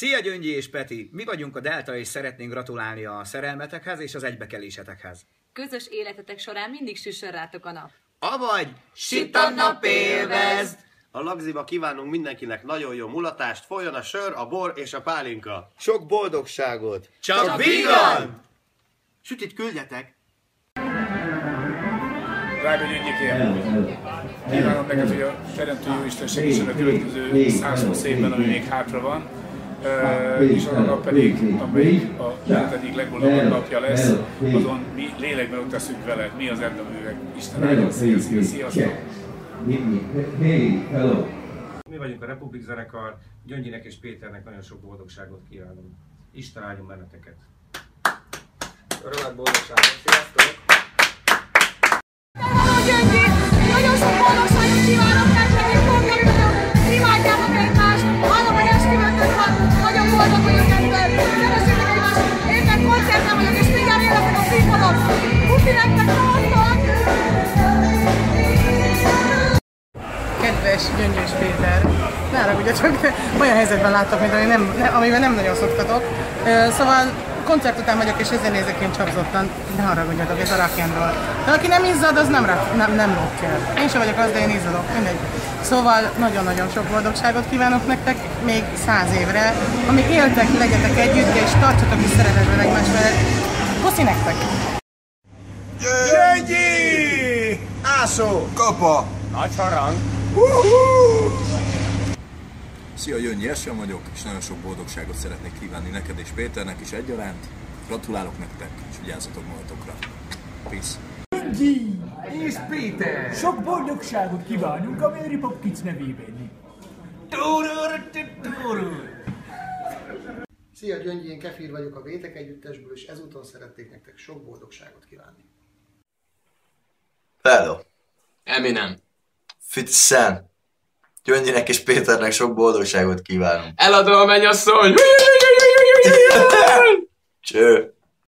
Szia Gyöngyi és Peti! Mi vagyunk a Delta és szeretnénk gratulálni a szerelmetekhez és az egybekelésetekhez. Közös életetek során mindig süssön rátok a nap. Avagy süt a nap élvezd! A Lagziba kívánunk mindenkinek nagyon jó mulatást, folyjon a sör, a bor és a pálinka. Sok boldogságot! Csak vígan! Sütit küldjetek! Drága Gyöngyikém, kívánom neked, hogy a Teremtő Jóisten segítsen a következő 120 évben, ami még hátra van, és az a nap pedig, amelyik a életed egyik legboldogabb napja lesz, azon mi lélekben ott teszünk veled, mi az erdeművek. Isten áldjon, sziasztok! Mi vagyunk a Republik zenekar, Gyöngyinek és Péternek nagyon sok boldogságot kívánom. Isten áldjon benneteket! Örömet, boldogságot! Sziasztok! Gyöngyi! Nagyon sok boldogságot kívánok nektek, és fogjátok, imádjátok egymást! Hallom, hogy esküvőtök van, nagyon boldog vagyok ettől! Keressétek egymást! Éppen koncerten vagyok, és mindjárt élek a színpadon! Puszi nektek, szavaztok! Kedves Gyöngyi és Péter, ne haragudjatok, olyan helyzetben láttok, mint amiben nem nagyon szoktatok. Szóval koncert után vagyok, és ezért nézek én csapzottan. Ne haragudjatok, ez a rock and roll. De aki nem izzad, az nem rocker. Én sem vagyok az, de én izzadok, mindegy. Szóval nagyon-nagyon sok boldogságot kívánok nektek, még 100 évre. Amíg éltek, legyetek együtt, és tartsatok is szeretetben egymás mellett. Puszi nektek! Gyöngyi! Ásó! Kapa! Nagy harang! Szia Gyöngyi, Esen vagyok, és nagyon sok boldogságot szeretnék kívánni neked és Péternek is egyaránt. Gratulálok nektek, és vigyázzatok magatokra. Peace! Gyöngyi és Péter! Sok boldogságot kívánunk a Mary Pop Kids nevében! Szia Gyöngyi, én Kefir vagyok a Vétek Együttesből, és ezúton szeretnék nektek sok boldogságot kívánni. Hello! Eminem. 50 Cent! Gyöngyinek és Péternek sok boldogságot kívánunk! Eladom a mennyasszony! Cső!